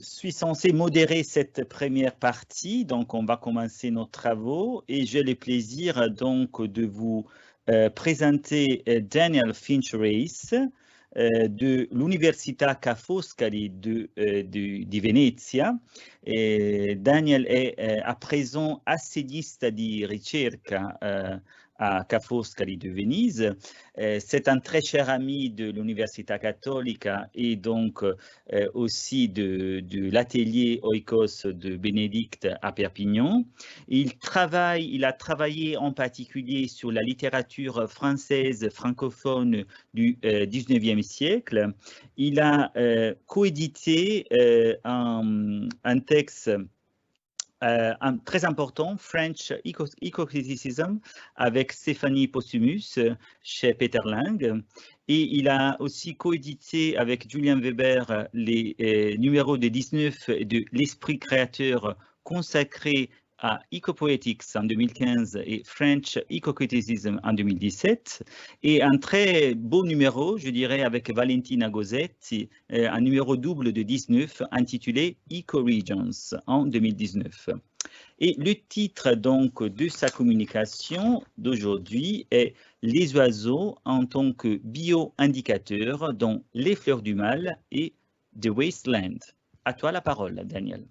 suis censé modérer cette première partie, donc on va commencer nos travaux et j'ai le plaisir donc de vous présenter Daniel Finch-Reis de l'Università Ca' Foscari di Venezia. Daniel è a présent assegnista di ricerca à Ca' Foscari de Venise. C'est un très cher ami de l'Università Cattolica et donc aussi de l'atelier Oikos de Bénédicte à Perpignan. Il a travaillé en particulier sur la littérature française francophone du 19e siècle. Il a coédité un texte très important, French Eco-Criticism, avec Stéphanie Posthumus chez Peter Lang. Et il a aussi coédité avec Julien Weber les numéros de 19 de l'Esprit créateur consacré à Ecopoetics en 2015 et French Eco-Criticism en 2017. Et un très beau numéro, je dirais, avec Valentina Gozzetti, un numéro double de 19 intitulé Eco-Regions en 2019. Et le titre donc de sa communication d'aujourd'hui est Les oiseaux en tant que bio-indicateurs dans les fleurs du mal et The Wasteland. À toi la parole, Daniel.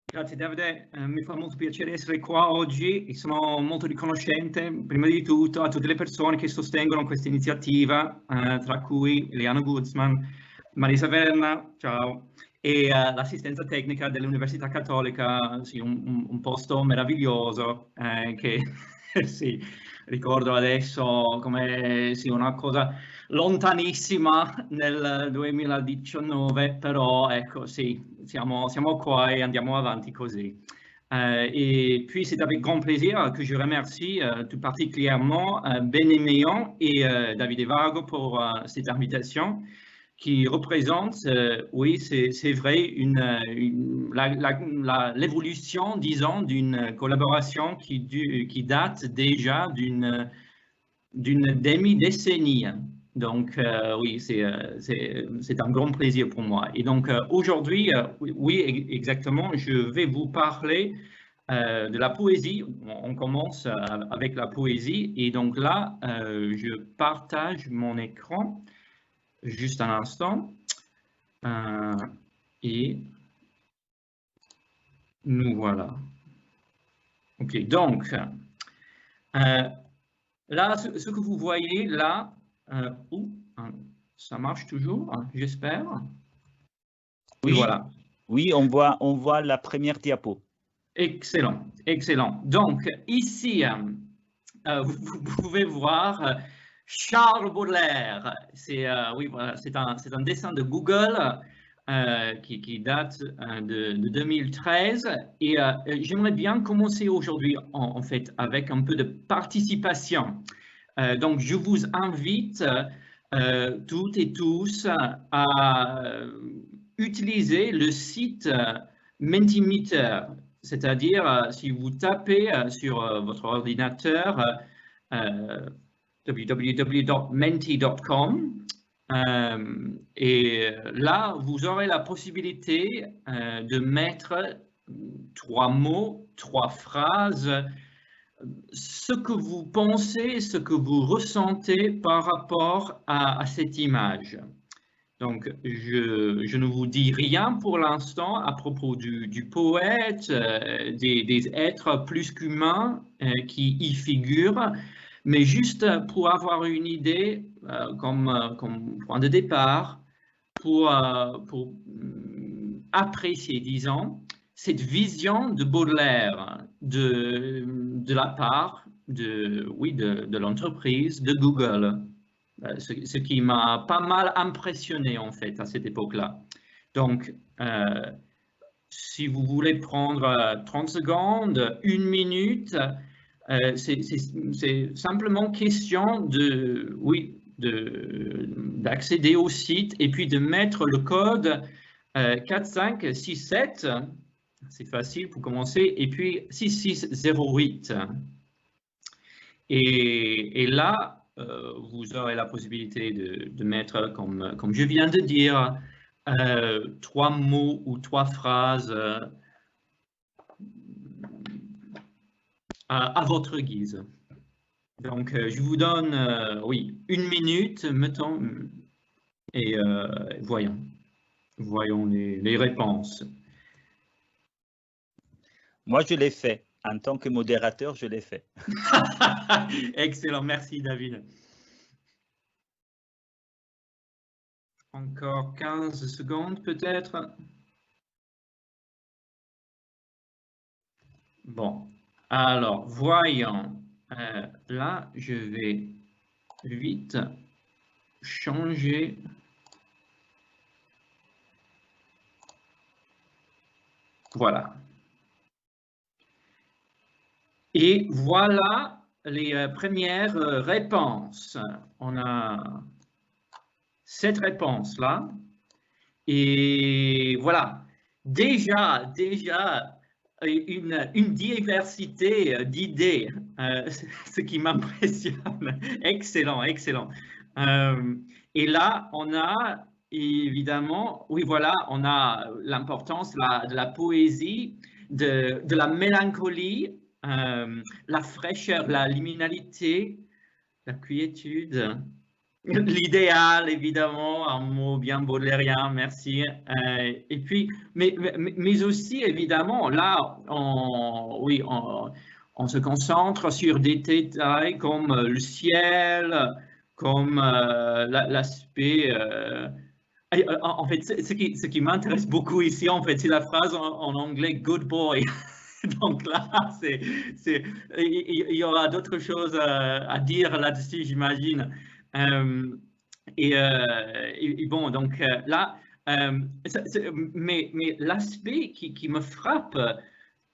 Grazie Davide, mi fa molto piacere essere qua oggi e sono molto riconoscente prima di tutto a tutte le persone che sostengono questa iniziativa, tra cui Eliana Guzman, Marisa Verna, ciao, e l'assistenza tecnica dell'Università Cattolica, sì, un posto meraviglioso che sì, ricordo adesso come sì, una cosa lontanissima nel 2019, però ecco sì, siamo qua et andiamo avanti così. Et puis c'est avec grand plaisir que je remercie tout particulièrement Benéméan et David Evago pour cette invitation qui représente, oui c'est vrai, l'évolution, disons, d'une collaboration qui date déjà d'une demi-décennie. Donc oui, c'est un grand plaisir pour moi. Et donc aujourd'hui, oui, exactement, je vais vous parler de la poésie. On commence avec la poésie. Et donc là, je partage mon écran juste un instant. Et nous voilà. OK, donc là, ce que vous voyez là, ça marche toujours, j'espère. Oui, voilà. Oui, on voit la première diapo. Excellent, excellent. Donc ici, vous pouvez voir Charles Baudelaire. Oui, voilà, c'est un dessin de Google qui date de 2013. Et j'aimerais bien commencer aujourd'hui, en fait, avec un peu de participation. Donc, je vous invite toutes et tous à utiliser le site Mentimeter, c'est-à-dire si vous tapez sur votre ordinateur www.menti.com et là, vous aurez la possibilité de mettre 3 mots, 3 phrases, ce que vous pensez, ce que vous ressentez par rapport à cette image. Donc, je ne vous dis rien pour l'instant à propos du poète, des êtres plus qu'humains qui y figurent, mais juste pour avoir une idée comme point de départ, pour apprécier, disons, cette vision de Baudelaire de la part de l'entreprise de Google. Ce qui m'a pas mal impressionné en fait à cette époque-là. Donc, si vous voulez prendre 30 secondes, 1 minute, c'est simplement question d'accéder au site et puis de mettre le code 4567, c'est facile pour commencer, et puis 6608. Et là, vous aurez la possibilité de mettre, comme je viens de dire, 3 mots ou 3 phrases à votre guise. Donc, je vous donne, oui, 1 minute, mettons, et voyons les réponses. Moi, je l'ai fait. En tant que modérateur, je l'ai fait. Excellent, merci David. Encore 15 secondes peut-être. Bon, alors voyons. Là, je vais vite changer. Voilà. Et voilà les premières réponses. On a cette réponse-là. Et voilà, déjà une diversité d'idées, ce qui m'impressionne. Excellent, excellent. Et là, on a évidemment, oui, voilà, on a l'importance de la poésie, de la mélancolie, la fraîcheur, la liminalité, la quiétude. L'idéal, évidemment, un mot bien baudelairien, merci. Et puis, mais aussi, évidemment, là, on se concentre sur des détails comme le ciel, comme l'aspect... en fait, ce qui m'intéresse beaucoup ici, en fait, c'est la phrase en anglais « good boy ». Donc là, il y aura d'autres choses à dire là-dessus, j'imagine. Et bon, donc là, mais l'aspect qui me frappe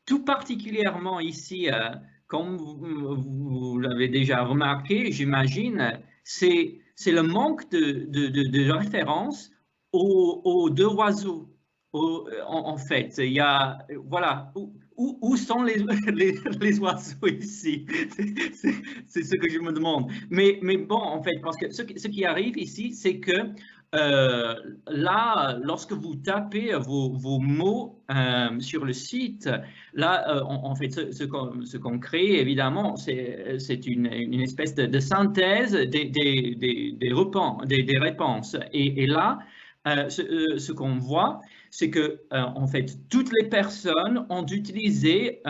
tout particulièrement ici, comme vous l'avez déjà remarqué, j'imagine, c'est le manque de référence aux 2 oiseaux. En fait, il y a, voilà, où sont les oiseaux ici? C'est ce que je me demande. Mais bon, en fait, parce que ce qui arrive ici, c'est que là, lorsque vous tapez vos mots sur le site, là, en fait, ce qu'on crée, évidemment, c'est une espèce de synthèse des réponses. Et là, ce qu'on voit, c'est que, en fait, toutes les personnes ont utilisé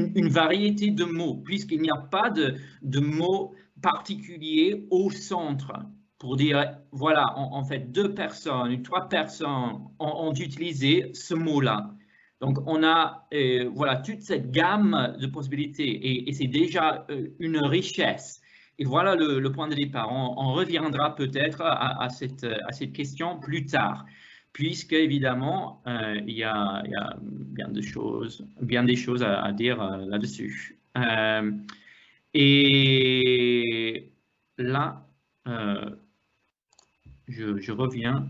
une variété de mots, puisqu'il n'y a pas de mots particuliers au centre pour dire, voilà, en fait, 2 personnes, 3 personnes ont utilisé ce mot-là. Donc, on a voilà, toute cette gamme de possibilités et c'est déjà une richesse. Et voilà le point de départ. On reviendra peut-être à cette question plus tard, puisque évidemment, il y a bien des choses à dire là-dessus. Et là, je reviens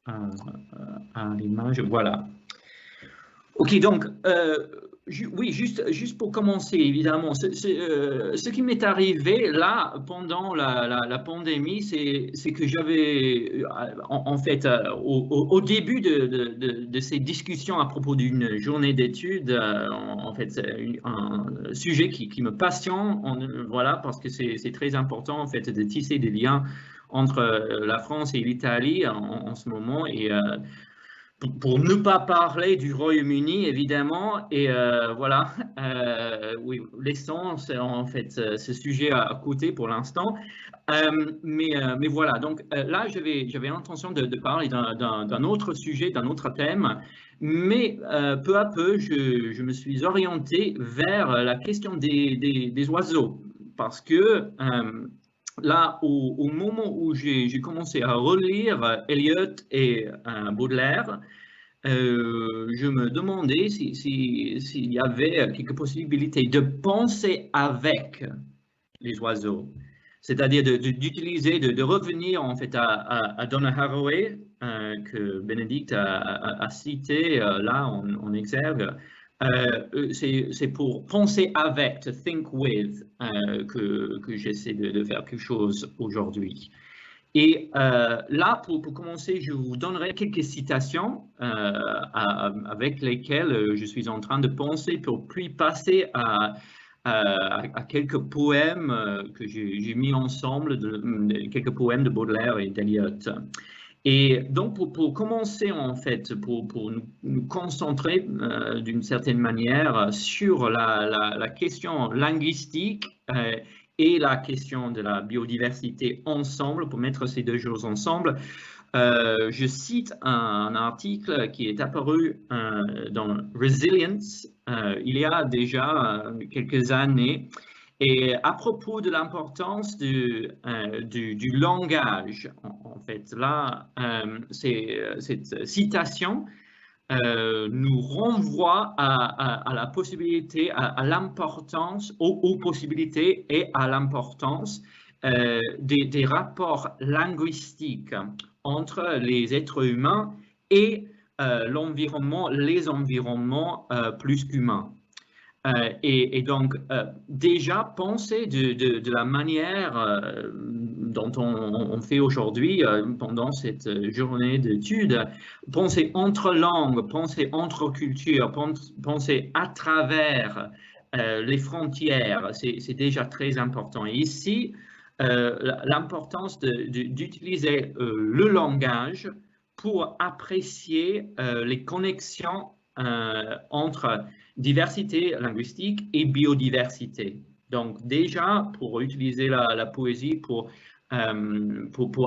à l'image. Voilà. OK, donc, oui, juste pour commencer, évidemment, ce qui m'est arrivé là, pendant la pandémie, c'est que j'avais, en fait, au début de ces discussions à propos d'une journée d'études, en fait, c'est un sujet qui me passionne, voilà, parce que c'est très important, en fait, de tisser des liens entre la France et l'Italie en ce moment, et pour ne pas parler du Royaume-Uni, évidemment, et voilà, oui, laissons en fait ce sujet à côté pour l'instant, mais voilà, donc là, j'avais l'intention de parler d'un autre sujet, d'un autre thème, mais peu à peu, je me suis orienté vers la question des oiseaux, parce que là, au moment où j'ai commencé à relire Eliot et Baudelaire, je me demandais s'il y avait quelques possibilités de penser avec les oiseaux, c'est-à-dire d'utiliser, de revenir en fait à Donna Haraway, que Bénédicte a cité là en exergue, c'est pour penser avec, to think with, que j'essaie de faire quelque chose aujourd'hui. Et là, pour commencer, je vous donnerai quelques citations avec lesquelles je suis en train de penser pour puis passer à quelques poèmes que j'ai mis ensemble, quelques poèmes de Baudelaire et d'Eliott. Et donc, pour commencer, en fait, pour nous concentrer d'une certaine manière sur la question linguistique et la question de la biodiversité ensemble, pour mettre ces deux choses ensemble, je cite un article qui est apparu dans Resilience il y a déjà quelques années, et à propos de l'importance du langage. En fait, là, cette citation nous renvoie à la possibilité, à l'importance, aux possibilités et à l'importance des rapports linguistiques entre les êtres humains et l'environnement, les environnements plus qu'humains. Et donc, déjà, penser de la manière dont on fait aujourd'hui, pendant cette journée d'études, penser entre langues, penser entre cultures, penser à travers les frontières, c'est déjà très important. Et ici, l'importance d'utiliser le langage pour apprécier les connexions entre diversité linguistique et biodiversité. Donc déjà, pour utiliser la poésie, pour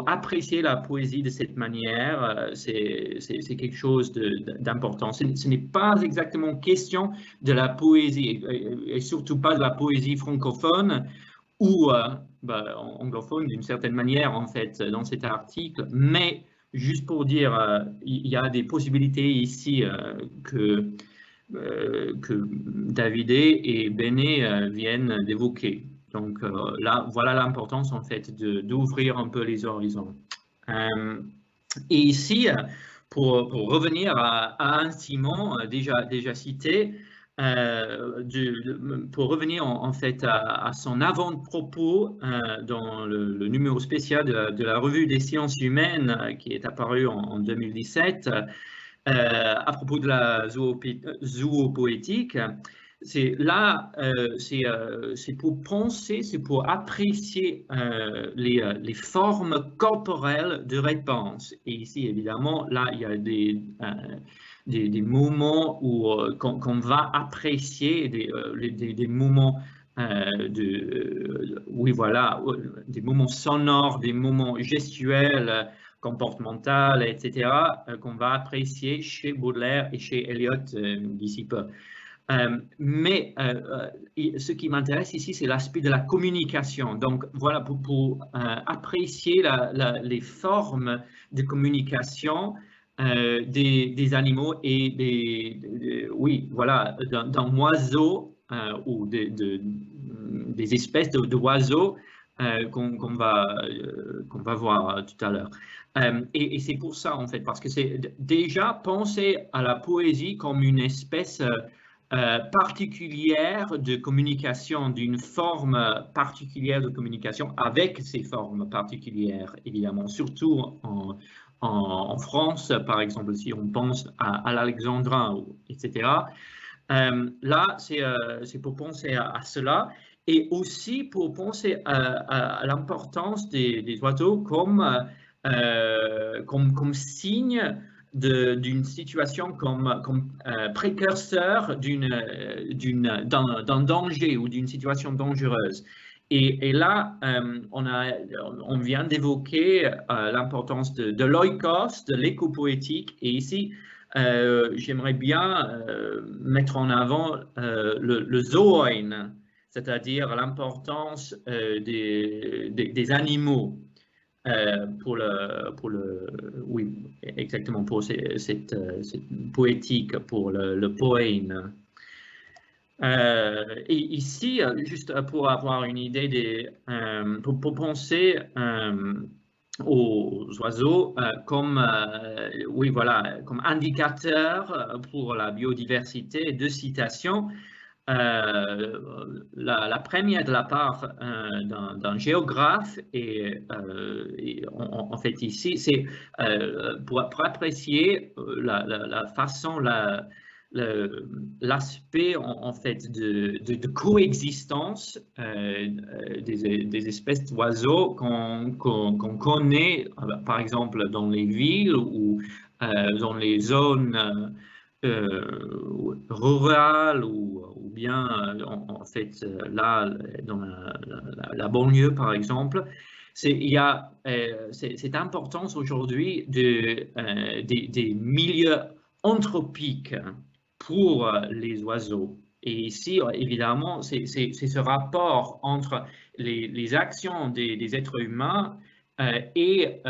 apprécier la poésie de cette manière, c'est quelque chose d'important. Ce n'est pas exactement question de la poésie, et surtout pas de la poésie francophone ou anglophone d'une certaine manière, en fait, dans cet article, mais juste pour dire, il y a des possibilités ici que Davidé et Béné viennent d'évoquer. Donc là, voilà l'importance en fait d'ouvrir un peu les horizons. Et ici, pour revenir à un Simon déjà cité, pour revenir en fait à son avant-propos dans le numéro spécial de la Revue des sciences humaines qui est apparu en 2017, à propos de la zoopoétique, c'est pour penser, c'est pour apprécier les formes corporelles de réponse. Et ici, évidemment, là, il y a des moments où qu'on va apprécier des moments oui, voilà, des moments sonores, des moments gestuels, comportementale, etc., qu'on va apprécier chez Baudelaire et chez Eliott d'ici peu. Mais ce qui m'intéresse ici, c'est l'aspect de la communication. Donc voilà, pour apprécier les formes de communication des animaux et oui, voilà, d'un oiseau ou des espèces d'oiseaux qu'on va voir tout à l'heure. Et c'est pour ça, en fait, parce que c'est déjà penser à la poésie comme une espèce particulière de communication, d'une forme particulière de communication avec ces formes particulières, évidemment, surtout en France, par exemple, si on pense à l'alexandrin, etc. Là, c'est pour penser à cela. Et aussi pour penser à l'importance des oiseaux comme signe d'une situation, comme précurseur d'un danger ou d'une situation dangereuse. Et là, on vient d'évoquer l'importance de l'oikos, de l'écopoétique. Et ici, j'aimerais bien mettre en avant le zoon, c'est-à-dire l'importance des animaux oui, exactement, pour cette poétique, pour le poème. Et ici, juste pour avoir une idée pour penser aux oiseaux comme, oui, voilà, comme indicateur pour la biodiversité. Deux citations. La première de la part d'un géographe et en fait ici c'est pour apprécier la façon, l'aspect en fait de coexistence des espèces d'oiseaux qu'on connaît par exemple dans les villes ou dans les zones rurales ou bien en fait là dans la banlieue par exemple. C'est important aujourd'hui des milieux anthropiques pour les oiseaux. Et ici, évidemment, c'est ce rapport entre les actions des êtres humains et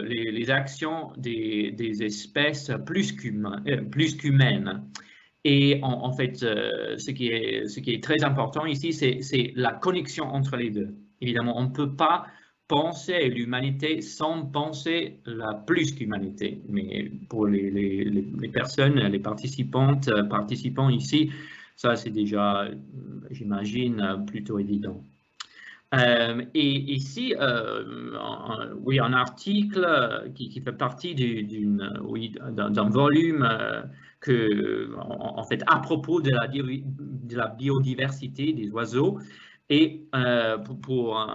les actions des espèces plus qu'humaines. Et en fait, ce qui est très important ici, c'est la connexion entre les deux. Évidemment, on ne peut pas penser l'humanité sans penser la plus qu'humanité. Mais pour les personnes, les participants ici, ça c'est déjà, j'imagine, plutôt évident. Et ici, oui, un article qui fait partie d'un volume en fait, à propos de la biodiversité des oiseaux et pour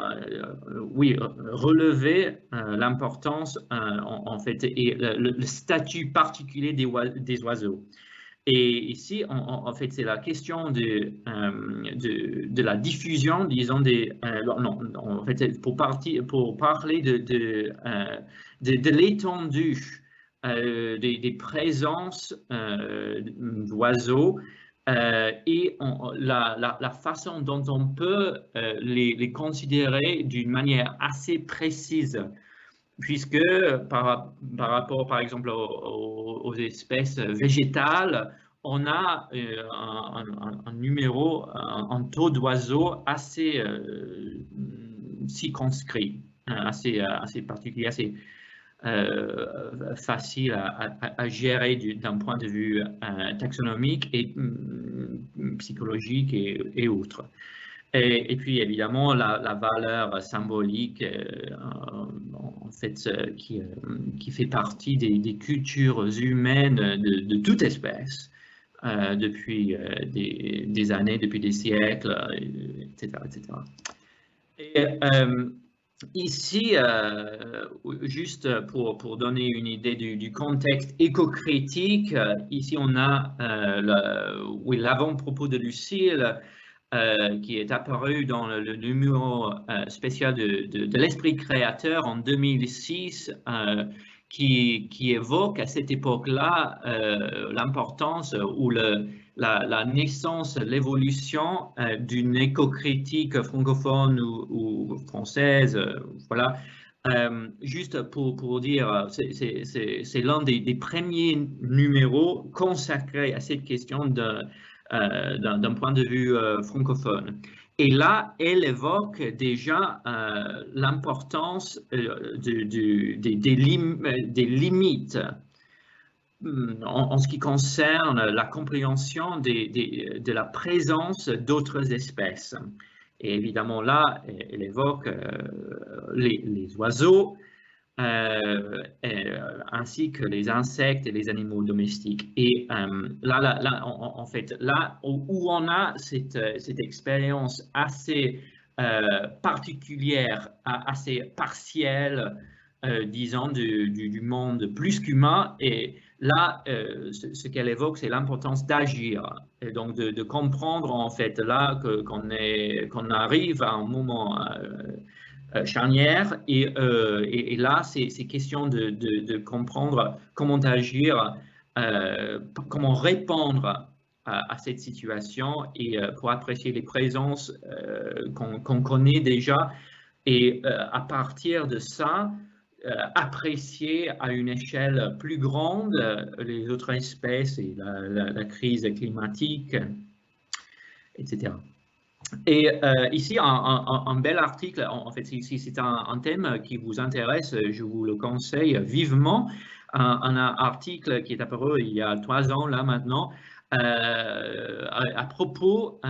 oui, relever l'importance en fait et le statut particulier des oiseaux. Et ici, en fait, c'est la question de la diffusion, disons, non, en fait, pour parler de l'étendue des présences d'oiseaux et la façon dont on peut les considérer d'une manière assez précise. Puisque par rapport, par exemple, aux espèces végétales, on a un numéro, un taux d'oiseaux assez circonscrit, assez particulier, assez facile à gérer d'un point de vue taxonomique et psychologique et autres. Et puis évidemment la valeur symbolique en fait qui fait partie des cultures humaines de toute espèce depuis des années, depuis des siècles, etc. Et ici, juste pour donner une idée du contexte éco-critique, ici on a l'avant-propos de Lucile qui est apparu dans le numéro spécial de l'Esprit créateur en 2006, qui évoque à cette époque-là l'importance ou la naissance, l'évolution d'une éco-critique francophone ou française, voilà. Juste pour dire, c'est l'un des premiers numéros consacrés à cette question d'un point de vue francophone. Et là, elle évoque déjà l'importance des limites en ce qui concerne la compréhension de la présence d'autres espèces. Et évidemment, là, elle évoque les oiseaux, ainsi que les insectes et les animaux domestiques. Et là en fait, là où on a cette expérience assez particulière, assez partielle, disons, du monde plus qu'humain, et là, ce qu'elle évoque, c'est l'importance d'agir, et donc de comprendre, en fait, là, qu'on arrive à un moment charnière, et là, c'est question de comprendre comment agir, comment répondre à cette situation, et pour apprécier les présences qu'on connaît déjà, et à partir de ça, apprécier à une échelle plus grande les autres espèces et la crise climatique, etc. Et ici, un bel article, en fait, si c'est un thème qui vous intéresse, je vous le conseille vivement. Un article qui est apparu il y a 3 ans, là maintenant, à propos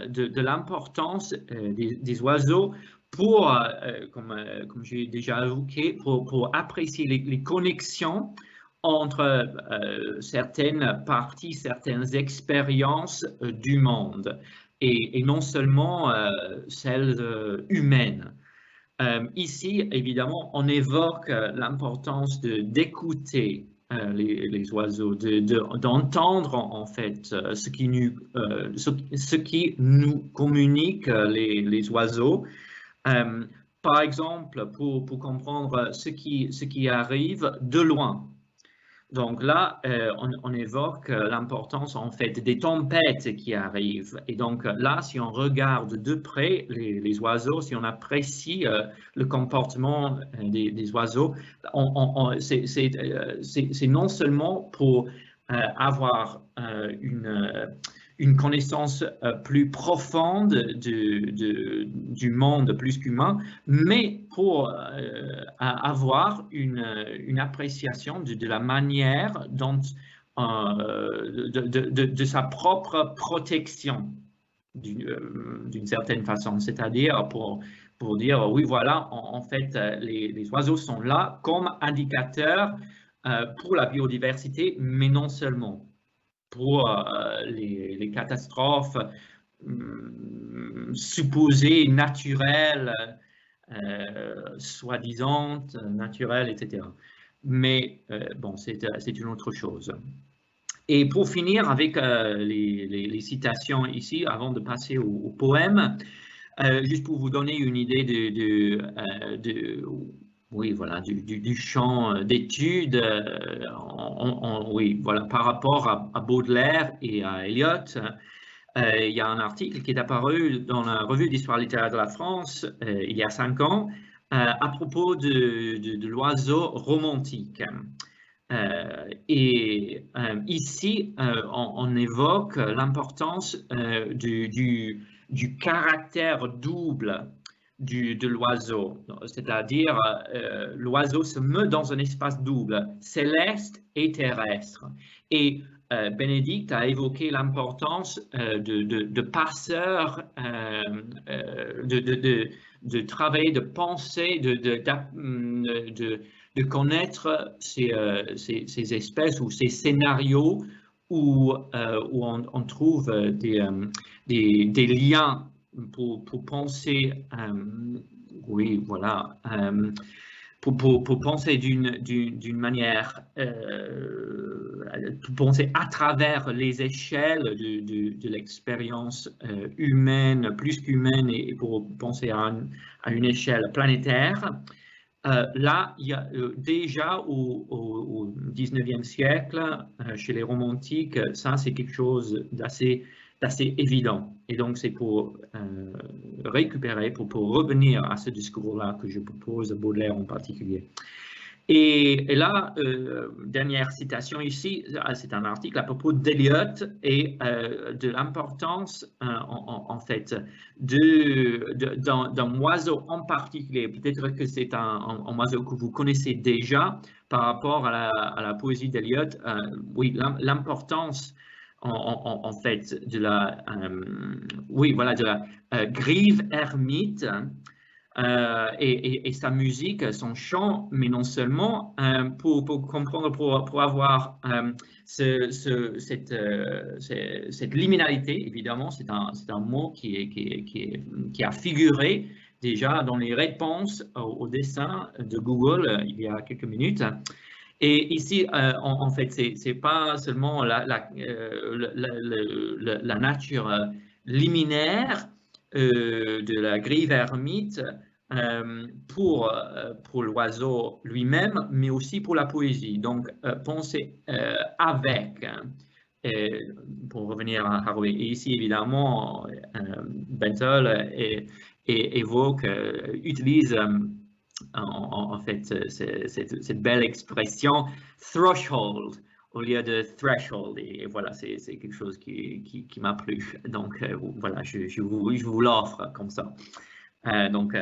de l'importance des oiseaux pour, comme j'ai déjà évoqué, pour apprécier les connexions entre certaines parties, certaines expériences du monde. Et non seulement celles humaines. Ici, évidemment, on évoque l'importance d'écouter les oiseaux, d'entendre en fait ce qui nous communiquent les oiseaux. Par exemple, pour comprendre ce qui arrive de loin. Donc là, on évoque l'importance en fait des tempêtes qui arrivent. Et donc là, si on regarde de près les oiseaux, si on apprécie le comportement des oiseaux, c'est non seulement pour avoir une connaissance plus profonde du monde plus qu'humain, mais pour avoir une appréciation de la manière dont de sa propre protection d'une certaine façon, c'est-à-dire pour dire oui voilà en fait les oiseaux sont là comme indicateurs pour la biodiversité, mais non seulement pour les catastrophes supposées naturelles, soi-disant naturelles, etc. Mais bon, c'est une autre chose. Et pour finir avec les citations ici, avant de passer au poème, juste pour vous donner une idée oui, voilà, du champ d'études, oui, voilà, par rapport à Baudelaire et à Eliot. Il y a un article qui est apparu dans la Revue d'Histoire littéraire de la France il y a 5 ans à propos de l'oiseau romantique. Et ici, on évoque l'importance du caractère double de l'oiseau, c'est-à-dire l'oiseau se meut dans un espace double, céleste et terrestre. Et Bénédicte a évoqué l'importance de passeurs, de travailler, de penser, de connaître ces espèces ou ces scénarios où on trouve des liens pour penser, oui, voilà, pour penser d'une manière, pour penser à travers les échelles de l'expérience humaine, plus qu'humaine, et pour penser à une échelle planétaire. Là, il y a déjà au 19e siècle, chez les romantiques, ça c'est quelque chose d'assez évident. Et donc c'est pour récupérer, pour revenir à ce discours-là que je propose, Baudelaire en particulier. Et là, dernière citation ici, c'est un article à propos d'Eliot et de l'importance, en fait, d'un oiseau en particulier. Peut-être que c'est un oiseau que vous connaissez déjà par rapport à la poésie d'Eliot. Oui, l'importance, en fait, de la, oui, voilà, de la grive ermite. Et sa musique, son chant, mais non seulement, pour comprendre, pour avoir cette liminalité, évidemment, c'est un mot qui a figuré déjà dans les réponses au dessin de Google il y a quelques minutes. Et ici, en fait, c'est pas seulement la nature liminaire de la grive ermite pour l'oiseau lui-même, mais aussi pour la poésie. Donc, penser avec, pour revenir à Haraway. Et ici, évidemment, Benthel évoque, utilise en fait cette belle expression threshold au lieu de threshold. Et voilà, c'est quelque chose qui m'a plu. Donc voilà, je vous l'offre comme ça. Donc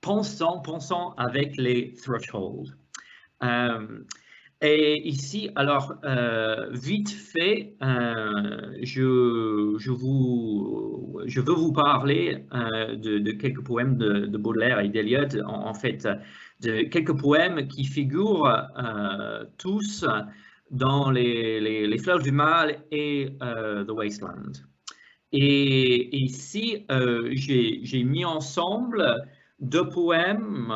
pensons avec les thresholds. Et ici, alors, vite fait, je veux vous parler de quelques poèmes de Baudelaire et d'Eliot, en fait, de quelques poèmes qui figurent tous dans les Fleurs du Mal et The Wasteland. Et ici, j'ai mis ensemble 2 poèmes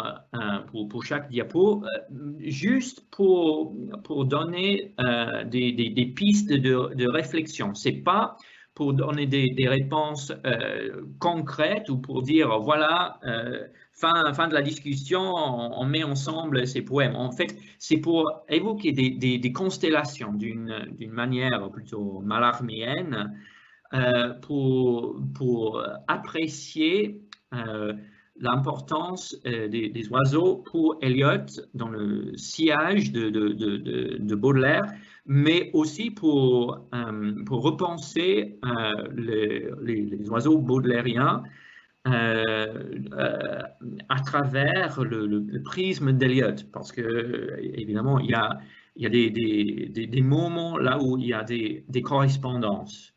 pour chaque diapo, juste pour donner des pistes de réflexion. Ce n'est pas pour donner des réponses concrètes ou pour dire, voilà, fin de la discussion, on met ensemble ces poèmes. En fait, c'est pour évoquer des constellations d'une manière plutôt malarmienne, pour apprécier l'importance des oiseaux pour Eliot dans le sillage de Baudelaire, mais aussi pour repenser les oiseaux baudelairiens à travers le prisme d'Eliot, parce que évidemment il y a des moments là où il y a des correspondances.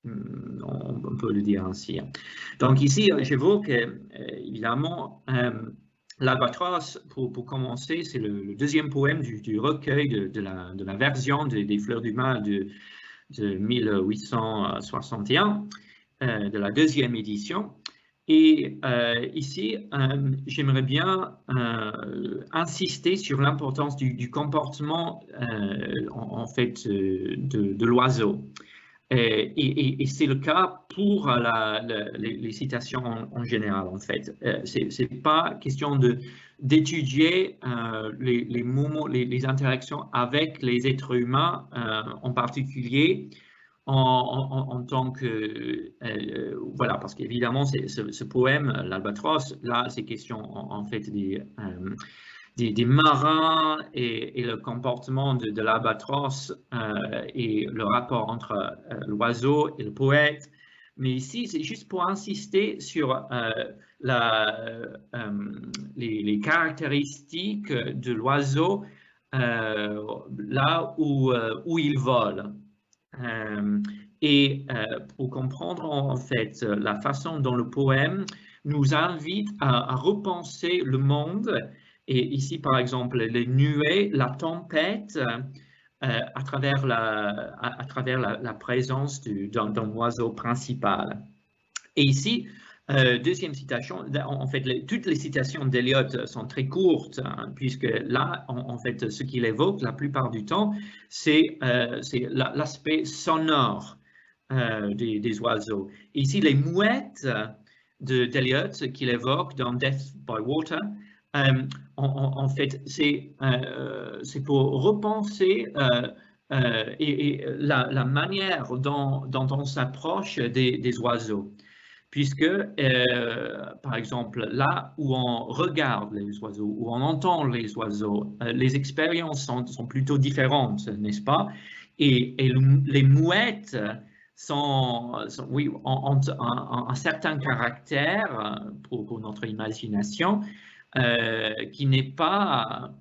On peut le dire ainsi. Donc ici, j'évoque évidemment l'Albatros. Pour commencer, c'est le 2e poème du recueil de la version des Fleurs du Mal de 1861, de la 2e édition. Et ici, j'aimerais bien insister sur l'importance du comportement en fait de l'oiseau. Et c'est le cas pour les citations en général, en fait. C'est pas question d'étudier les moments, les interactions avec les êtres humains en particulier, en tant que... voilà, parce qu'évidemment, ce poème, l'Albatros, là, c'est question en fait des marins et le comportement de l'albatros et le rapport entre l'oiseau et le poète. Mais ici, c'est juste pour insister sur les caractéristiques de l'oiseau là où il vole. Et pour comprendre en fait la façon dont le poème nous invite à repenser le monde. Et ici, par exemple, les nuées, la tempête, à travers la présence d'un oiseau principal. Et ici, 2e citation, en fait, toutes les citations d'Eliot sont très courtes, hein, puisque là, en fait, ce qu'il évoque la plupart du temps, c'est l'aspect sonore des oiseaux. Et ici, les mouettes d'Eliot qu'il évoque dans Death by Water, en fait, c'est pour repenser et la manière dont on s'approche des oiseaux. Puisque, par exemple, là où on regarde les oiseaux, où on entend les oiseaux, les expériences sont plutôt différentes, n'est-ce pas? Et les mouettes oui, ont un certain caractère pour notre imagination, qui n'est pas,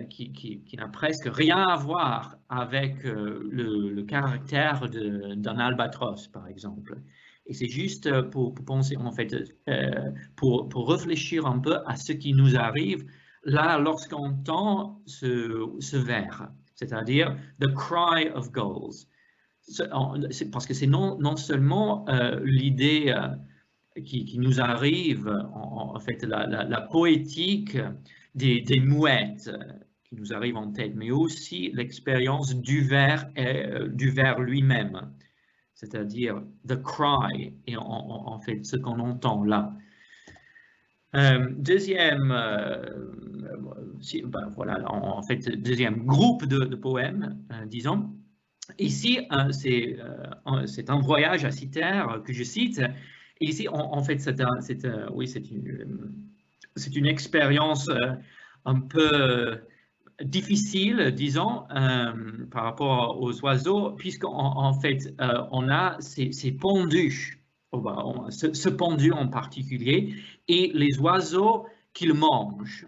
qui n'a presque rien à voir avec le caractère d'un albatros, par exemple. Et c'est juste pour penser, en fait, pour réfléchir un peu à ce qui nous arrive là lorsqu'on entend ce vers, c'est-à-dire « the cry of gulls ». Parce que c'est non seulement l'idée qui nous arrive, en fait, la poétique des mouettes qui nous arrive en tête, mais aussi l'expérience du vers lui-même, c'est-à-dire the cry, et en fait ce qu'on entend là. Deuxième, voilà, en fait, deuxième groupe de poèmes, disons. Ici, c'est un voyage à Cythère que je cite. Et ici, en fait, c'est une expérience un peu difficile, disons, par rapport aux oiseaux, puisqu'en fait, on a ces pendus, ce pendu en particulier, et les oiseaux qu'ils mangent.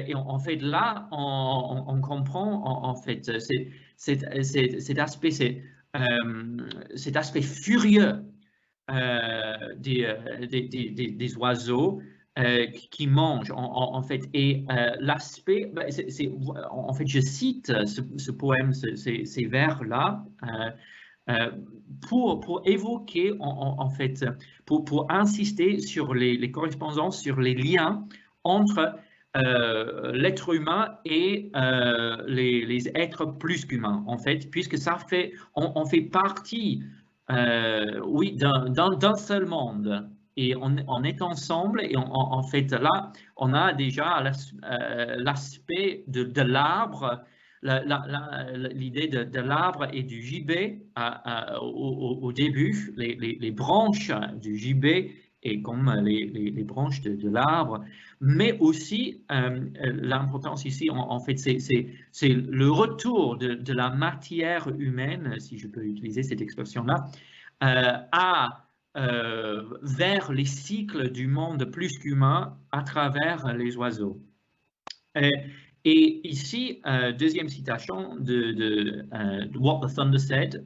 Et en fait, là, on comprend en fait cet aspect furieux des oiseaux qui mangent en fait. Et l'aspect, en fait, je cite ce poème, ces vers-là, pour évoquer en fait, pour insister sur les correspondances, sur les liens entre l'être humain et les êtres plus qu'humains, en fait, puisque on fait partie, oui, d'un seul monde. Et on est ensemble, et en fait, là, on a déjà l'aspect de l'arbre, l'idée de l'arbre et du gibet au début, les branches du gibet et comme les branches de l'arbre, mais aussi l'importance ici, en fait, c'est le retour de la matière humaine, si je peux utiliser cette expression-là, vers les cycles du monde plus qu'humain à travers les oiseaux. Et ici, deuxième citation de What the Thunder Said,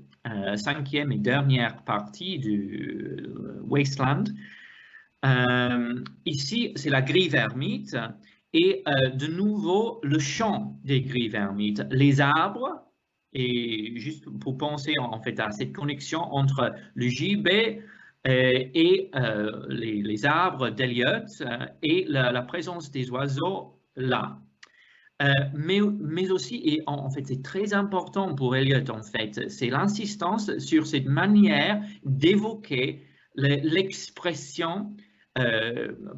cinquième et dernière partie du Wasteland. Ici, c'est la grille vermite et de nouveau le chant des grilles vermites, les arbres, et juste pour penser en fait à cette connexion entre le gibet et les arbres d'Eliot et la présence des oiseaux là. Mais aussi, et en fait c'est très important pour Eliot en fait, c'est l'insistance sur cette manière d'évoquer l'expression,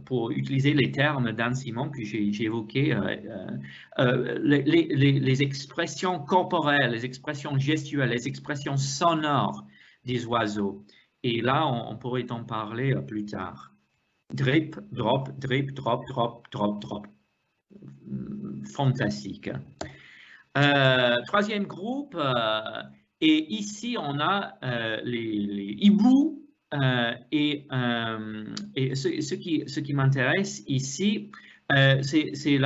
pour utiliser les termes d'Anne Simon que j'ai évoqués, les expressions corporelles, les expressions gestuelles, les expressions sonores des oiseaux. Et là, on pourrait en parler plus tard. Drip, drop, drip, drop, drop, drop, drop. Fantastique. Troisième groupe, et ici on a les hiboux, et ce qui m'intéresse ici, c'est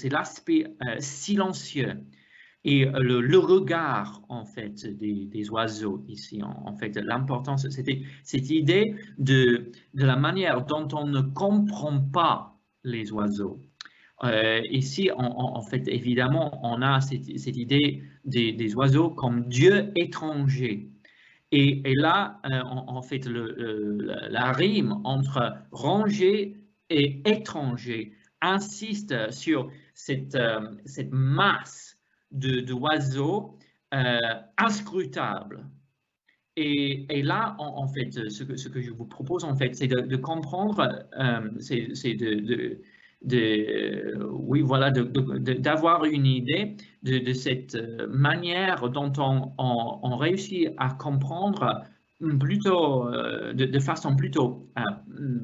l'aspect silencieux et le regard en fait des oiseaux ici. En fait, l'importance, c'était cette idée de la manière dont on ne comprend pas les oiseaux. Ici, en fait, évidemment, on a cette idée des oiseaux comme dieux étrangers. Et là, en fait, la rime entre ranger et étranger insiste sur cette masse d'oiseaux inscrutables. Et là, en fait, ce que je vous propose, en fait, c'est de comprendre, oui, voilà, d'avoir une idée de cette manière dont on réussit à comprendre plutôt, de façon plutôt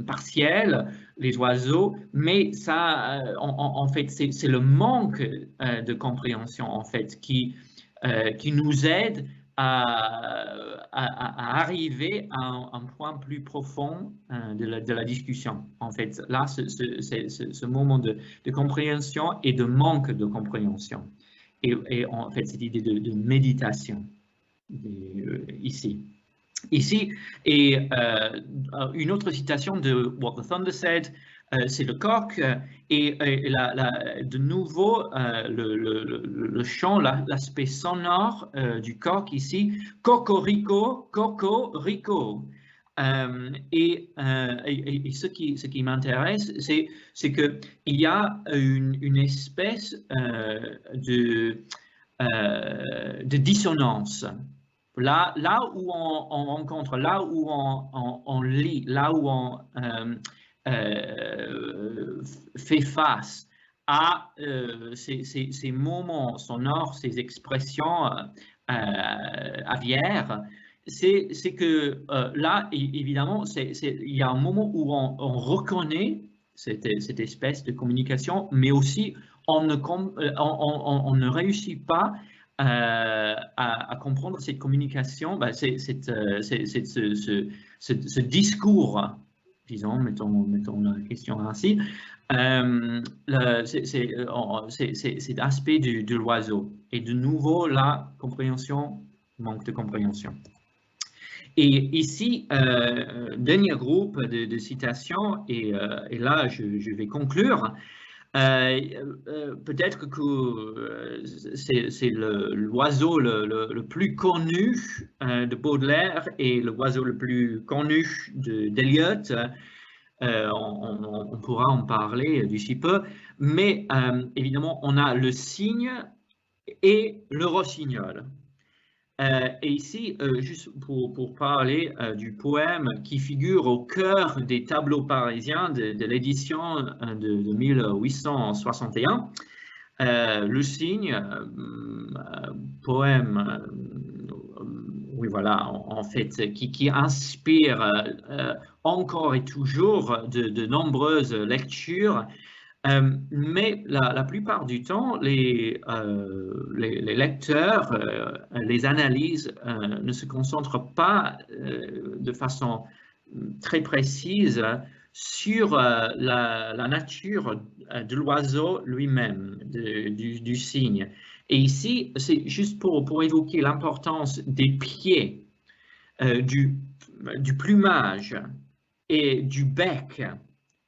partielle les oiseaux, mais ça, en fait, c'est le manque de compréhension, en fait, qui nous aide à arriver à un point plus profond de la discussion. En fait, là, ce moment de compréhension et de manque de compréhension. Et en fait, cette idée de méditation ici. Et une autre citation de What the Thunder Said, c'est le coq, et de nouveau le chant, l'aspect sonore du coq ici, cocorico, cocorico. Et ce qui m'intéresse, c'est qu'il y a une espèce de dissonance. Là où on rencontre, là où on lit, là où on fait face à ces moments sonores, ces expressions aviaires, c'est que là, évidemment, il y a un moment où on reconnaît cette espèce de communication, mais aussi on ne réussit pas à comprendre cette communication, ce discours, disons, mettons la question ainsi, cet aspect de l'oiseau. Et de nouveau, la compréhension, manque de compréhension. Et ici, dernier groupe de citations, et là, je vais conclure. Peut-être que c'est l'oiseau le plus connu de Baudelaire et l'oiseau le plus connu d'Eliot. On pourra en parler d'ici peu, mais évidemment, on a le cygne et le rossignol. Et ici, juste pour parler du poème qui figure au cœur des tableaux parisiens de l'édition de 1861, le cygne, poème, oui voilà, en fait, qui inspire encore et toujours de nombreuses lectures. Mais la plupart du temps, les lecteurs, les analyses ne se concentrent pas de façon très précise sur la nature de l'oiseau lui-même, du cygne. Et ici, c'est juste pour évoquer l'importance des pieds, du plumage et du bec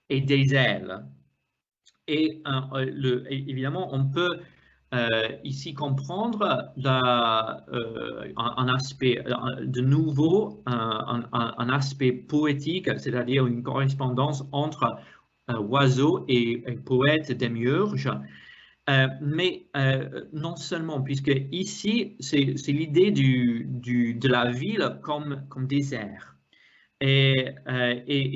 et des ailes. Et évidemment, on peut ici comprendre un aspect de nouveau, un aspect poétique, c'est-à-dire une correspondance entre oiseau et poète démiurge. Mais non seulement, puisque ici, c'est l'idée de la ville comme désert. Et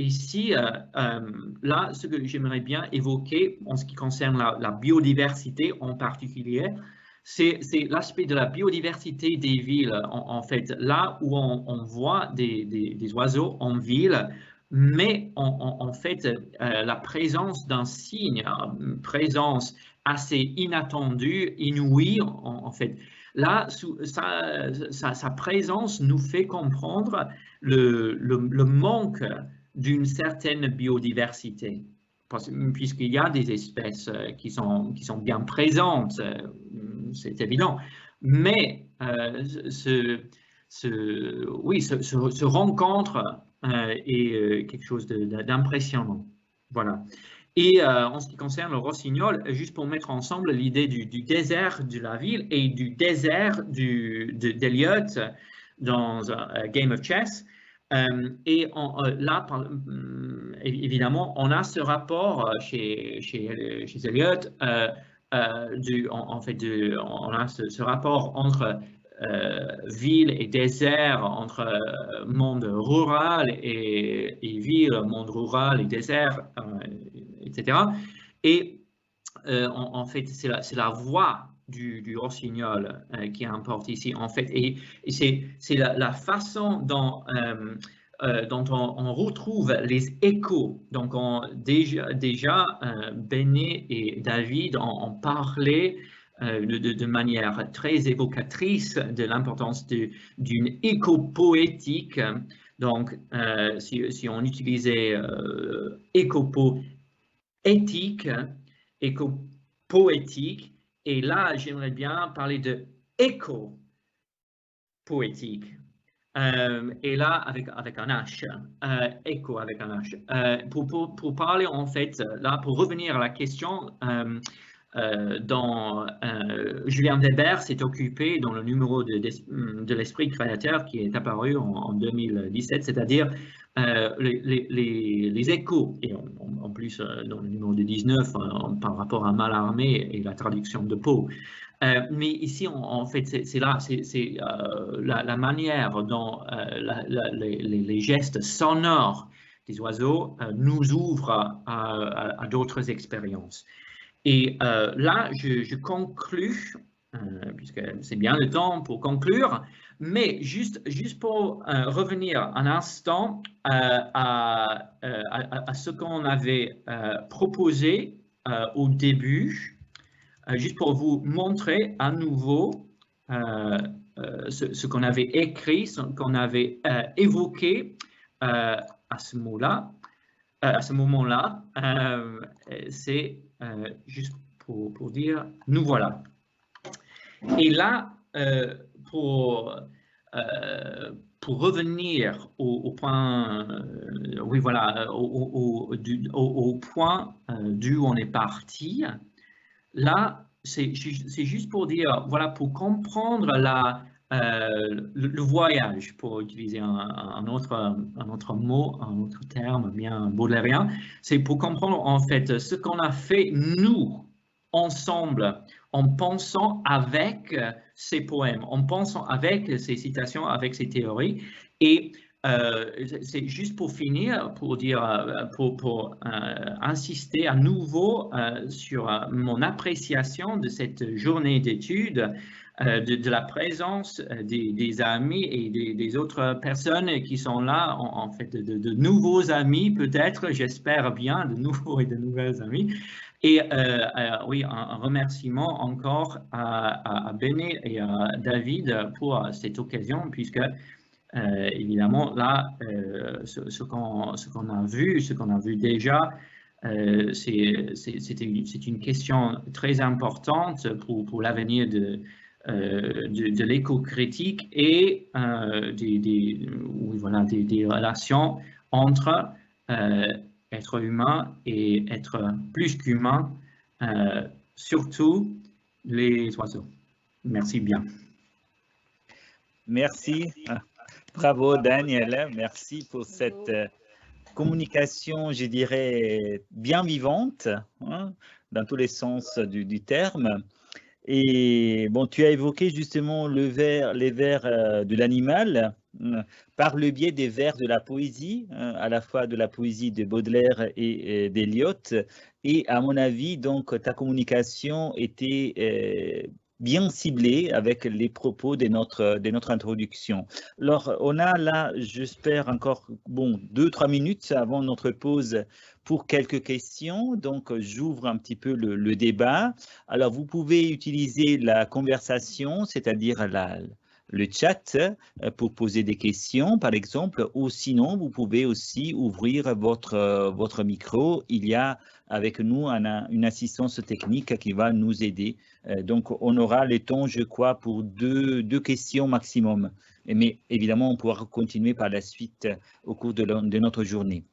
ici, là, ce que j'aimerais bien évoquer en ce qui concerne la biodiversité en particulier, c'est l'aspect de la biodiversité des villes. En fait, là où on voit des oiseaux en ville, mais en fait, la présence d'un cygne, une présence assez inattendue, inouïe, en fait, là, sa présence nous fait comprendre le manque d'une certaine biodiversité, puisqu'il y a des espèces qui sont bien présentes, c'est évident, mais ce rencontre est quelque chose d'impressionnant. Voilà. Et en ce qui concerne le rossignol, juste pour mettre ensemble l'idée du désert de la ville et du désert d'Eliot dans Game of Chess. Et là, évidemment, on a ce rapport chez Eliot, en fait, on a ce rapport entre ville et désert, entre monde rural et ville, monde rural et désert, etc. Et en fait, c'est la voix du rossignol qui importe ici, en fait, et c'est la façon dont on retrouve les échos. Donc, déjà Benet et David ont parlé de manière très évocatrice de l'importance d'une éco-poétique. Donc, si on utilisait éco-poétique, éco-poétique, et là, j'aimerais bien parler de éco-poétique. Et là, avec un H, écho avec un H. Pour parler, en fait, là, pour revenir à la question, Julien Weber s'est occupé dans le numéro de l'esprit créateur qui est apparu en 2017, c'est-à-dire les échos, et en plus dans le numéro de 19 par rapport à Mallarmé et la traduction de Poe. Mais ici, en fait, c'est la manière dont les gestes sonores des oiseaux nous ouvrent à d'autres expériences. Et là, je conclus, puisque c'est bien le temps pour conclure, mais juste pour revenir un instant à ce qu'on avait proposé au début juste pour vous montrer à nouveau ce qu'on avait écrit, ce qu'on avait évoqué à ce moment-là. C'est juste pour dire, nous voilà. Et là, pour revenir au point, oui voilà, au point d'où on est parti, là, c'est juste pour dire, voilà, pour comprendre le voyage, pour utiliser un autre mot, un autre terme bien baudelairien, c'est pour comprendre en fait ce qu'on a fait nous, ensemble, en pensant avec ces poèmes, en pensant avec ces citations, avec ces théories. Et c'est juste pour finir, pour dire, pour insister à nouveau sur mon appréciation de cette journée d'études, de la présence des amis et des autres personnes qui sont là, en fait, de nouveaux amis peut-être, j'espère bien, de nouveaux et de nouvelles amis. Et oui, un remerciement encore à Béné et à David pour cette occasion, puisque évidemment, là, ce qu'on a vu déjà, c'est une question très importante pour l'avenir de l'éco-critique et des relations entre être humain et être plus qu'humain, surtout les oiseaux. Merci bien. Merci. Bravo Daniel, merci pour cette communication, je dirais, bien vivante, hein, dans tous les sens du terme. Et bon, tu as évoqué justement les vers de l'animal par le biais des vers de la poésie, à la fois de la poésie de Baudelaire et d'Eliott. Et à mon avis, donc, ta communication était bien ciblée avec les propos de notre introduction. Alors, on a là, j'espère, encore 2-3 minutes avant notre pause pour quelques questions. Donc, j'ouvre un petit peu le débat. Alors, vous pouvez utiliser la conversation, c'est-à-dire le chat, pour poser des questions, par exemple, ou sinon, vous pouvez aussi ouvrir votre micro. Il y a avec nous une assistance technique qui va nous aider. Donc, on aura le temps, je crois, pour deux questions maximum. Mais évidemment, on pourra continuer par la suite au cours de notre journée.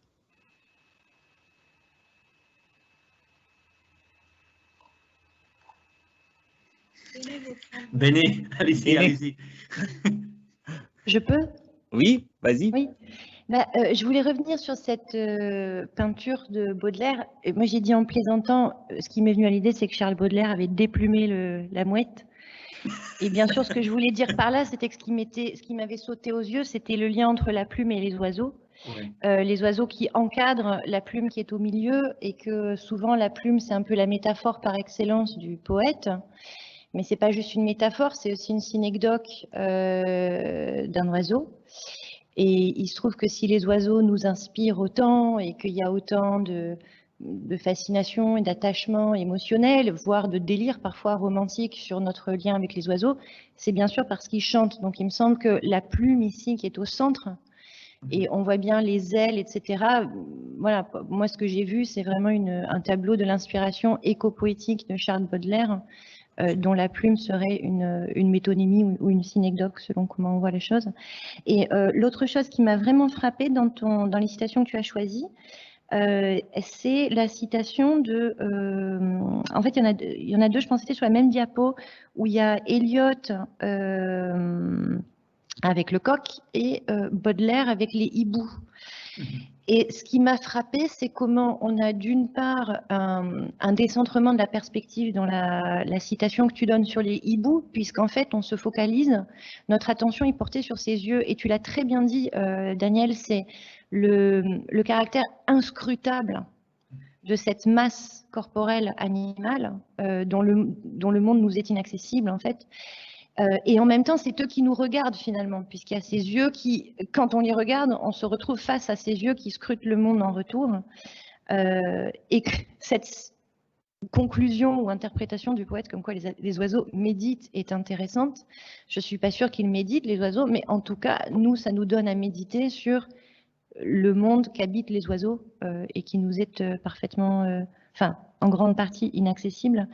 Béné, allez-y. Je peux? Oui, vas-y. Oui. Je voulais revenir sur cette peinture de Baudelaire. Et moi, j'ai dit en plaisantant, ce qui m'est venu à l'idée, c'est que Charles Baudelaire avait déplumé la mouette. Et bien sûr, ce que je voulais dire par là, c'était que ce qui m'avait sauté aux yeux, c'était le lien entre la plume et les oiseaux. Oui. Les oiseaux qui encadrent la plume qui est au milieu, et que souvent la plume, c'est un peu la métaphore par excellence du poète. Mais c'est pas juste une métaphore, c'est aussi une synecdoque d'un oiseau. Et il se trouve que si les oiseaux nous inspirent autant et qu'il y a autant de fascination et d'attachement émotionnel, voire de délire parfois romantique sur notre lien avec les oiseaux, c'est bien sûr parce qu'ils chantent. Donc il me semble que la plume ici qui est au centre, et on voit bien les ailes, etc. Voilà, moi ce que j'ai vu, c'est vraiment un tableau de l'inspiration éco-poétique de Charles Baudelaire, dont la plume serait une métonymie ou une synecdoque, selon comment on voit les choses. Et l'autre chose qui m'a vraiment frappée dans les citations que tu as choisies, c'est la citation de... en fait, il y en a deux, je pense que c'était sur la même diapo, où il y a Eliott avec le coq et Baudelaire avec les hiboux. Et ce qui m'a frappé, c'est comment on a d'une part un décentrement de la perspective dans la citation que tu donnes sur les hiboux, puisqu'en fait, on se focalise, notre attention est portée sur ses yeux. Et tu l'as très bien dit, Daniel, c'est le caractère inscrutable de cette masse corporelle animale dont le monde nous est inaccessible, en fait. Et en même temps, c'est eux qui nous regardent finalement, puisqu'il y a ces yeux qui, quand on les regarde, on se retrouve face à ces yeux qui scrutent le monde en retour. Et cette conclusion ou interprétation du poète comme quoi les oiseaux méditent est intéressante. Je ne suis pas sûre qu'ils méditent, les oiseaux, mais en tout cas, nous, ça nous donne à méditer sur le monde qu'habitent les oiseaux et qui nous est parfaitement, en grande partie inaccessible.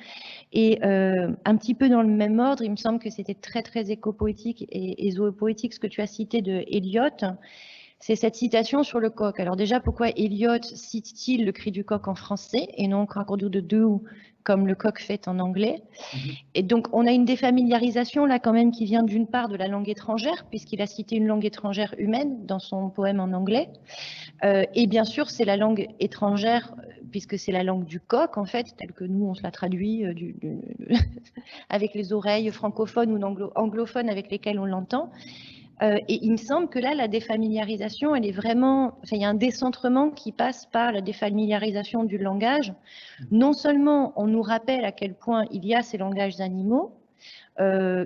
Et un petit peu dans le même ordre, il me semble que c'était très, très éco-poétique et zoopoétique ce que tu as cité de Eliot. C'est cette citation sur le coq. Alors déjà, pourquoi Eliot cite-t-il le cri du coq en français et non cock-a-doodle-doo comme le coq fait en anglais? Et donc, on a une défamiliarisation là quand même qui vient d'une part de la langue étrangère, puisqu'il a cité une langue étrangère humaine dans son poème en anglais. Et bien sûr, c'est la langue étrangère, puisque c'est la langue du coq, en fait, telle que nous, on se la traduit avec les oreilles francophones ou anglophones avec lesquelles on l'entend. Et il me semble que là, la défamiliarisation, elle est vraiment... il y a un décentrement qui passe par la défamiliarisation du langage. Non seulement on nous rappelle à quel point il y a ces langages animaux,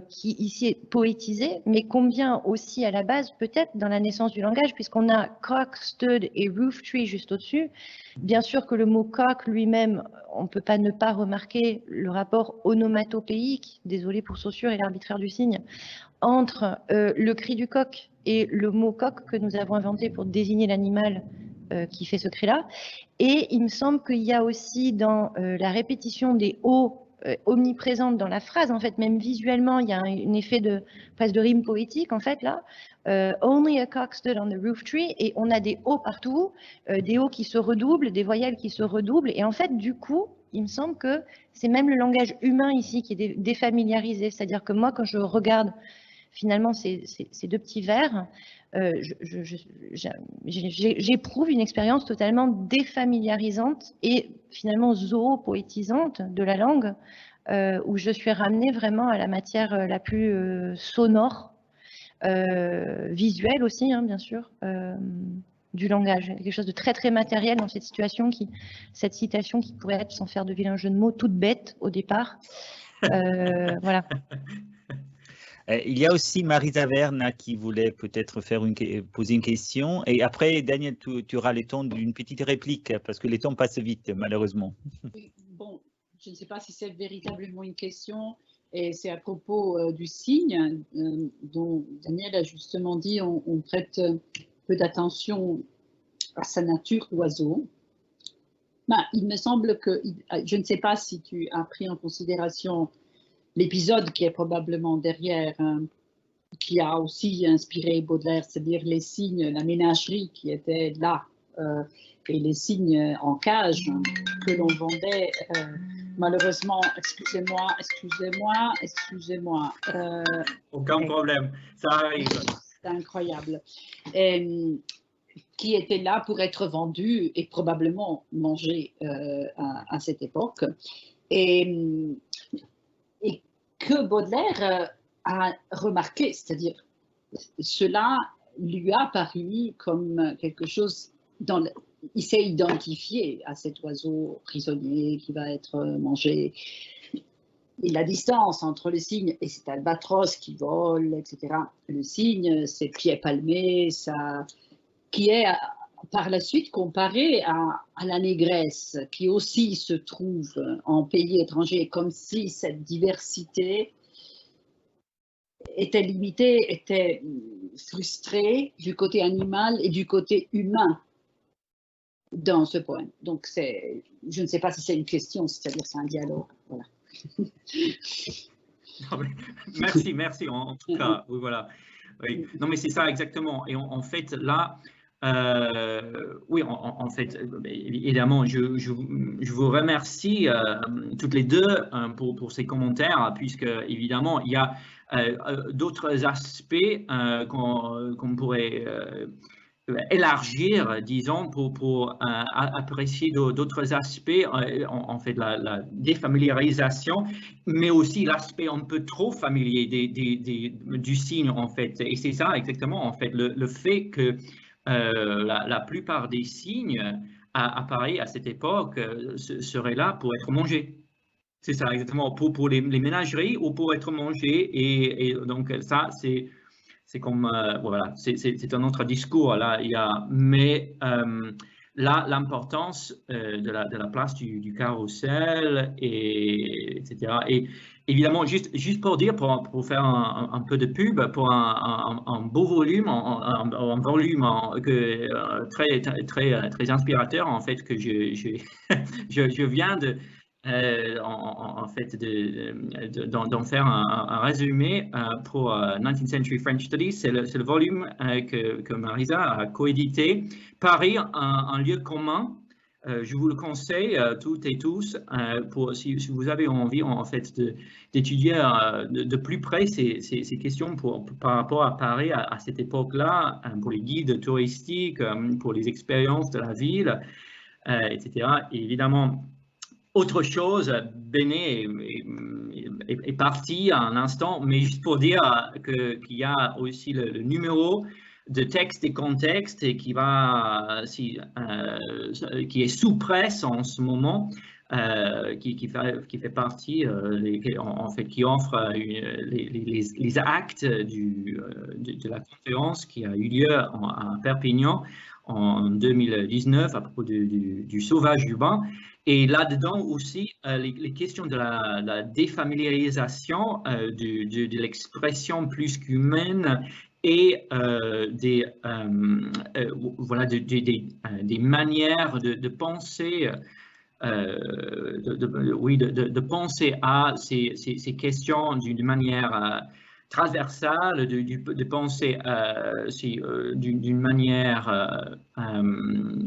qui ici est poétisé, mais combien aussi à la base, peut-être dans la naissance du langage, puisqu'on a cock, stud et roof tree juste au-dessus. Bien sûr que le mot coq lui-même, on ne peut pas ne pas remarquer le rapport onomatopéique, désolé pour Saussure et l'arbitraire du signe, entre le cri du coq et le mot coq que nous avons inventé pour désigner l'animal qui fait ce cri-là. Et il me semble qu'il y a aussi dans la répétition des O omniprésente dans la phrase, en fait, même visuellement, il y a un effet de presque de rime poétique, en fait, là. Only a cock stood on the roof tree, et on a des O partout, des O qui se redoublent, des voyelles qui se redoublent, et en fait, du coup, il me semble que c'est même le langage humain ici qui est défamiliarisé, c'est-à-dire que moi, quand je regarde finalement ces deux petits vers, j'éprouve une expérience totalement défamiliarisante et finalement zoopoétisante de la langue, où je suis ramenée vraiment à la matière la plus sonore, visuelle aussi, hein, bien sûr, du langage. Il y a quelque chose de très très matériel dans cette citation qui pourrait être, sans faire de vilain jeu de mots, toute bête au départ. Voilà. Il y a aussi Marisa Verne qui voulait peut-être poser une question. Et après, Daniel, tu auras le temps d'une petite réplique parce que les temps passent vite, malheureusement. Bon, je ne sais pas si c'est véritablement une question. Et c'est à propos du cygne dont Daniel a justement dit on prête peu d'attention à sa nature d'oiseau. Ben, il me semble que, je ne sais pas si tu as pris en considération l'épisode qui est probablement derrière, qui a aussi inspiré Baudelaire, c'est-à-dire les cygnes, la ménagerie qui était là, et les cygnes en cage que l'on vendait, malheureusement, excusez-moi. Aucun problème, ça arrive. C'est incroyable. Qui était là pour être vendu et probablement mangé à cette époque. Et que Baudelaire a remarqué, c'est-à-dire cela lui a paru comme quelque chose, il s'est identifié à cet oiseau prisonnier qui va être mangé. Et la distance entre le cygne et cet albatros qui vole, etc. Le cygne, ses pieds palmés, qui est par la suite comparé à la négresse, qui aussi se trouve en pays étranger, comme si cette diversité était limitée, était frustrée du côté animal et du côté humain dans ce poème. Donc, je ne sais pas si c'est une question, c'est-à-dire c'est un dialogue. Voilà. Merci en tout cas. Oui, voilà. Oui. Non, mais c'est ça exactement. Et en fait, là, oui, en fait, évidemment, je vous remercie toutes les deux pour ces commentaires, puisque évidemment, il y a d'autres aspects qu'on pourrait élargir, disons, pour apprécier d'autres aspects, en fait, la défamiliarisation, mais aussi l'aspect un peu trop familier du cygne, en fait. Et c'est ça, exactement, en fait, le fait que la plupart des cygnes appareils à cette époque seraient là pour être mangés. C'est ça, exactement, pour les ménageries ou pour être mangés. Et donc, ça, c'est comme, voilà, c'est un autre discours, là, mais là, l'importance de la place du carrousel, etc. Et évidemment, juste pour dire, pour faire un peu de pub, pour un beau volume, un volume très inspirateur, en fait, que je viens d'en faire un résumé pour 19th Century French Studies. C'est le volume que Marisa a coédité. Paris, un lieu commun. Je vous le conseille toutes et tous si vous avez envie en fait d'étudier de plus près ces questions par rapport à Paris à cette époque-là, pour les guides touristiques, pour les expériences de la ville, etc. Et évidemment, autre chose, Béné est parti à un instant, mais juste pour dire qu'il y a aussi le numéro de texte et contexte et qui est sous presse en ce moment, qui fait partie, en fait, qui offre les actes de la conférence qui a eu lieu à Perpignan en 2019 à propos du sauvage urbain. Et là-dedans aussi, les questions de la défamiliarisation de l'expression plus qu'humaine et des manières de penser, de penser à ces questions d'une manière transversale, de penser d'une manière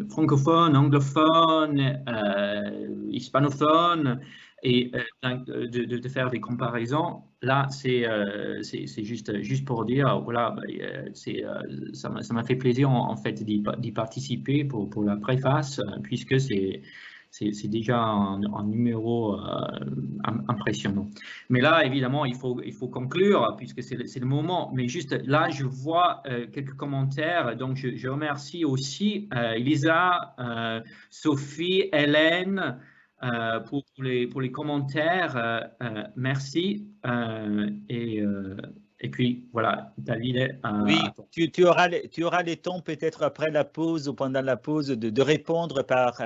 francophone, anglophone, hispanophone, et de faire des comparaisons. Là, c'est juste pour dire, voilà, ça m'a fait plaisir en fait d'y participer pour la préface, puisque c'est déjà un numéro impressionnant. Mais là, évidemment, il faut conclure, puisque c'est le moment. Mais juste là, je vois quelques commentaires. Donc, je remercie aussi Elisa, Sophie, Hélène, pour les commentaires. Merci. Et puis, voilà, David. Oui, tu auras les temps peut-être après la pause ou pendant la pause de répondre par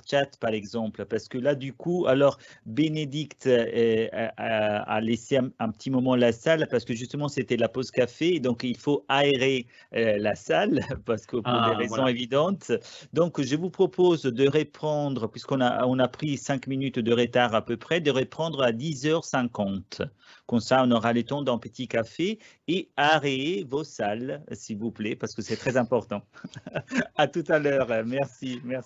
chat, par exemple. Parce que là, du coup, alors, Bénédicte a laissé un petit moment la salle parce que justement, c'était la pause café. Donc, il faut aérer la salle parce que pour des raisons évidentes. Donc, je vous propose de répondre, puisqu'on a pris 5 minutes de retard à peu près, de répondre à 10h50. Comme ça, on aura le temps d'un petit café et arrêtez vos salles, s'il vous plaît, parce que c'est très important. À tout à l'heure. Merci.